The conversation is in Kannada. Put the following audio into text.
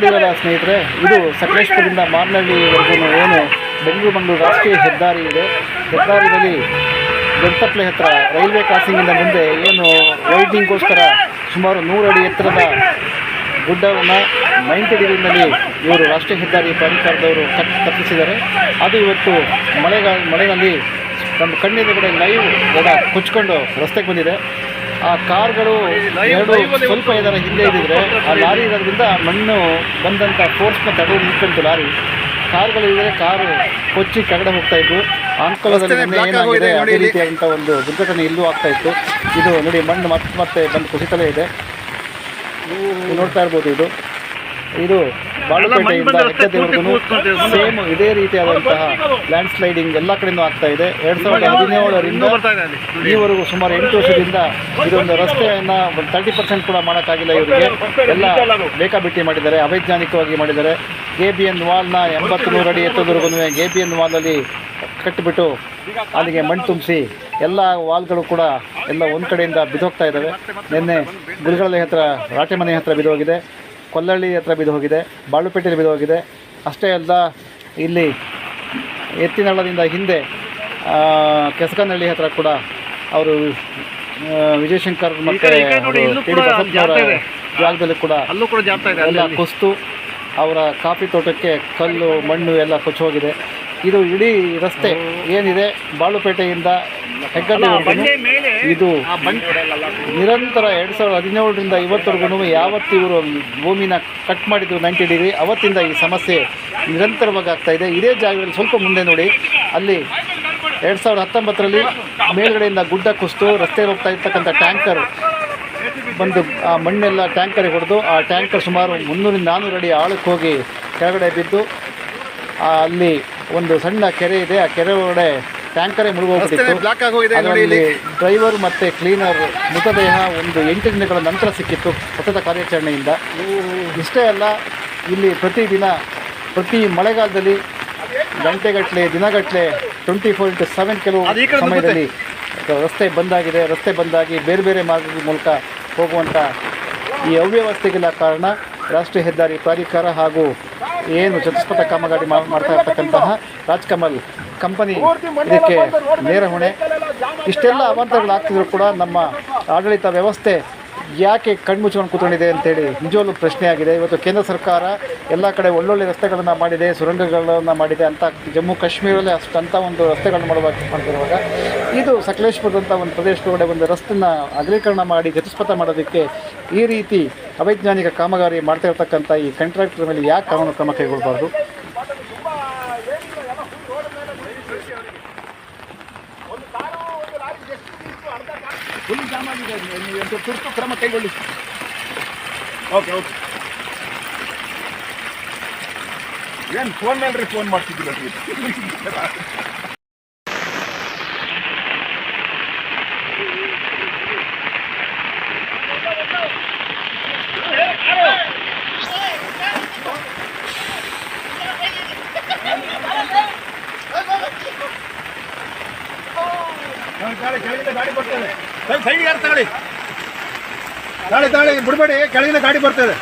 ನೋಡಿರಲ್ಲ ಸ್ನೇಹಿತರೆ, ಇದು ಸಕಲೇಶ್ಪುರದಿಂದ ಮಾರ್ನಹಳ್ಳಿವರೆಗೂ ಏನು ಬೆಂಗಳೂರು ರಾಷ್ಟ್ರೀಯ ಹೆದ್ದಾರಿ ಇದೆ. ಹೆದ್ದಾರಿಯಲ್ಲಿ ದೊಡ್ಡತಪ್ಪಲೆ ಹತ್ರ ರೈಲ್ವೆ ಕ್ರಾಸಿಂಗಿಂದ ಮುಂದೆ ಏನು ವೈಟಿಂಗ್ಗೋಸ್ಕರ ಸುಮಾರು 100 ಅಡಿ ಎತ್ತರದ ಗುಡ್ಡವನ್ನು 90 ಡಿಗ್ರಿನಲ್ಲಿ ಇವರು ರಾಷ್ಟ್ರೀಯ ಹೆದ್ದಾರಿ ಪ್ರಾಧಿಕಾರದವರು ತಪ್ಪಿಸಿದ್ದಾರೆ. ಅದು ಇವತ್ತು ಮಳೆಯಲ್ಲಿ ನಮ್ಮ ಕಣ್ಣೆದುರುಗಡೆ ಲೈವ್ ಕೊಚ್ಕೊಂಡು ರಸ್ತೆಗೆ ಬಂದಿದೆ. ಆ ಕಾರ್ಗಳು ಎರಡು ಸ್ವಲ್ಪ ಏನಾರ ಹಿಂದೆ ಇದ್ದಿದ್ರೆ ಆ ಲಾರಿ ಇರೋದ್ರಿಂದ ಮಣ್ಣು ಬಂದಂಥ ಫೋರ್ಸ್ನ ತಡೆದು ನಿಂತ್ಕೊಂತು ಲಾರಿ. ಕಾರ್ಗಳಿದ್ದರೆ ಕಾರು ಕೊಚ್ಚಿ ಕೆಳಗಡೆ ಹೋಗ್ತಾಯಿದ್ವು. ಆಂಕೋಲದಲ್ಲಿ ಏನಾಗಿದೆ ಅದೇ ರೀತಿಯಾದಂಥ ಒಂದು ದುರ್ಘಟನೆ ಇಲ್ಲೂ ಆಗ್ತಾಯಿತ್ತು. ಇದು ನೋಡಿ ಮಣ್ಣು ಮತ್ತೆ ಬಂದು ಕುಸಿತಲೇ ಇದೆ. ನೋಡ್ತಾ ಇರ್ಬೋದು. ಇದು ಬಾಳುಪೇಟೆಯಿಂದ ಹೆಗ್ಗದ್ದೆವರೆಗೂ ಸೇಮ್ ಇದೇ ರೀತಿಯಾದಂತಹ ಲ್ಯಾಂಡ್ ಸ್ಲೈಡಿಂಗ್ ಎಲ್ಲ ಕಡೆಯೂ ಆಗ್ತಾ ಇದೆ. 2017ರಿಂದ ಈವರೆಗೂ ಸುಮಾರು 8 ವರ್ಷದಿಂದ ಇದೊಂದು ರಸ್ತೆಯನ್ನು 30% ಕೂಡ ಮಾಡೋಕ್ಕಾಗಿಲ್ಲ. ಇವರಿಗೆ ಎಲ್ಲ ಬೇಕಾಬಿಟ್ಟಿ ಮಾಡಿದ್ದಾರೆ, ಅವೈಜ್ಞಾನಿಕವಾಗಿ ಮಾಡಿದ್ದಾರೆ. KBN ವಾಲ್ನ 80-100 ಅಡಿ ಎತ್ತೋದ್ವರೆಗೂ KBN ವಾಲಲ್ಲಿ ಕಟ್ಟಿಬಿಟ್ಟು ಅಲ್ಲಿಗೆ ಮಣ್ಣು ತುಂಬಿಸಿ ಎಲ್ಲ ವಾಲ್ಗಳು ಕೂಡ ಎಲ್ಲ ಒಂದು ಕಡೆಯಿಂದ ಬಿದ್ದೋಗ್ತಾ ಇದ್ದಾವೆ. ನಿನ್ನೆ ಗುಲ್ಗಳ್ಳಿ ಹತ್ರ ರಾಟೆಮನೆ ಹತ್ರ ಬಿದ್ದೋಗಿದೆ, ಕೊಲ್ಲಳ್ಳಿ ಹತ್ರ ಬಿದ್ದೋಗಿದೆ, ಬಾಳುಪೇಟೆಯಲ್ಲಿ ಬಿದ್ದೋಗಿದೆ. ಅಷ್ಟೇ ಅಲ್ಲ, ಇಲ್ಲಿ ಎತ್ತಿನಹಳ್ಳದಿಂದ ಹಿಂದೆ ಕೆಸಕನಹಳ್ಳಿ ಹತ್ರ ಕೂಡ ಅವರು ವಿಜಯಶಂಕರ್ ಮತ್ತು ಬಸಪ್ಪನವರ ಜಾಗದಲ್ಲಿ ಕೂಡ ಎಲ್ಲ ಕುಸಿತು ಅವರ ಕಾಫಿ ತೋಟಕ್ಕೆ ಕಲ್ಲು ಮಣ್ಣು ಎಲ್ಲ ಕೊಚ್ಚೋಗಿದೆ. ಇದು ಇಡೀ ರಸ್ತೆ ಏನಿದೆ ಬಾಳುಪೇಟೆಯಿಂದ ಹೆಗ್ಗದ್ದೆವರೆಗೂ ಇದು ನಿರಂತರ 2017ರಿಂದ ಇವತ್ತವರೆಗೂ ಯಾವತ್ತು ಇವರು ಭೂಮಿನ ಕಟ್ ಮಾಡಿದ್ರು 90 ಡಿಗ್ರಿ ಅವತ್ತಿಂದ ಈ ಸಮಸ್ಯೆ ನಿರಂತರವಾಗಿ ಆಗ್ತಾಯಿದೆ. ಇದೇ ಜಾಗದಲ್ಲಿ ಸ್ವಲ್ಪ ಮುಂದೆ ನೋಡಿ, ಅಲ್ಲಿ 2019ರಲ್ಲಿ ಮೇಲ್ಗಡೆಯಿಂದ ಗುಡ್ಡ ಕುಸಿತು ರಸ್ತೆಯಲ್ಲಿ ಹೋಗ್ತಾ ಇರ್ತಕ್ಕಂಥ ಟ್ಯಾಂಕರ್ ಬಂದು ಆ ಮಣ್ಣೆಲ್ಲ ಟ್ಯಾಂಕರಿಗೆ ಹೊಡೆದು ಆ ಟ್ಯಾಂಕರ್ ಸುಮಾರು 300-400 ಅಡಿ ಆಳಕ್ಕೆ ಹೋಗಿ ಕೆಳಗಡೆ ಬಿದ್ದು ಅಲ್ಲಿ ಒಂದು ಸಣ್ಣ ಕೆರೆ ಇದೆ. ಆ ಕೆರೆ ಒಳಗಡೆ ಟ್ಯಾಂಕರೇ ಮುಳುಗೋಗ್ಬಿಟ್ಟಿತ್ತು. ಅದರಲ್ಲಿ ಡ್ರೈವರ್ ಮತ್ತು ಕ್ಲೀನರ್ ಮೃತದೇಹ ಒಂದು 8 ದಿನಗಳ ನಂತರ ಸಿಕ್ಕಿತ್ತು ಸತತ ಕಾರ್ಯಾಚರಣೆಯಿಂದ. ಇಷ್ಟೇ ಅಲ್ಲ, ಇಲ್ಲಿ ಪ್ರತಿ ಮಳೆಗಾಲದಲ್ಲಿ ಗಂಟೆಗಟ್ಟಲೆ ದಿನಗಟ್ಟಲೆ 24/7 ಕೆಲವು ಸಮಯದಲ್ಲಿ ರಸ್ತೆ ಬಂದಾಗಿದೆ. ರಸ್ತೆ ಬಂದಾಗಿ ಬೇರೆ ಬೇರೆ ಮಾರ್ಗದ ಮೂಲಕ ಹೋಗುವಂಥ ಈ ಅವ್ಯವಸ್ಥೆಗೆಲ್ಲ ಕಾರಣ ರಾಷ್ಟ್ರೀಯ ಹೆದ್ದಾರಿ ಪ್ರಾಧಿಕಾರ ಹಾಗೂ ಏನು ಚತುಷ್ಪಥ ಕಾಮಗಾರಿ ಮಾಡ್ತಾ ಇರ್ತಕ್ಕಂತಹ ರಾಜ್ಕಮಲ್ ಕಂಪನಿ ಇದಕ್ಕೆ ನೇರ ಹೊಣೆ. ಇಷ್ಟೆಲ್ಲ ಅವಾಂತರಗಳಾಗ್ತಿದ್ರು ಕೂಡ ನಮ್ಮ ಆಡಳಿತ ವ್ಯವಸ್ಥೆ ಯಾಕೆ ಕಣ್ಮುಚ್ಕೊಂಡು ಕೂತ್ಕೊಂಡಿದೆ ಅಂತೇಳಿ ನಿಜವಾಗ್ಲೂ ಪ್ರಶ್ನೆ ಆಗಿದೆ. ಇವತ್ತು ಕೇಂದ್ರ ಸರ್ಕಾರ ಎಲ್ಲ ಕಡೆ ಒಳ್ಳೊಳ್ಳೆ ರಸ್ತೆಗಳನ್ನು ಮಾಡಿದೆ, ಸುರಂಗಗಳನ್ನು ಮಾಡಿದೆ ಅಂತ ಜಮ್ಮು ಕಾಶ್ಮೀರಲ್ಲೇ ಅಂಥ ಒಂದು ರಸ್ತೆಗಳನ್ನು ಮಾಡ್ತಿರುವಾಗ ಇದು ಸಕಲೇಶ್ಪುರದಂಥ ಒಂದು ಪ್ರದೇಶದೊಳಗಡೆ ಒಂದು ರಸ್ತೆನ ಅಗಲೀಕರಣ ಮಾಡಿ ಚತುಷ್ಪಥ ಮಾಡೋದಕ್ಕೆ ಈ ರೀತಿ ಅವೈಜ್ಞಾನಿಕ ಕಾಮಗಾರಿ ಮಾಡ್ತಾ ಇರ್ತಕ್ಕಂಥ ಈ ಕಾಂಟ್ರಾಕ್ಟರ್ ಮೇಲೆ ಯಾಕೆ ಕಾನೂನು ಕ್ರಮ ಕೈಗೊಳ್ಳಬಾರ್ದು? ತುರ್ತು ಕ್ರಮ ಕೈಗೊಳ್ಳಿ. ಓಕೆ ಏನು ಫೋನ್ ಮೇಲೆ ಫೋನ್ ಮಾಡ್ತಿದ್ದಿಲ್ಲ. ಗಾಡಿ ಬರ್ತದೆ, ಸೈಡ್ ಯಾರು ತಗೊಳ್ಳಿ, ತಾಳಿ ಬಿಡಬೇಡಿ, ಕೆಳಗಿನ ಗಾಡಿ ಬರ್ತದೆ.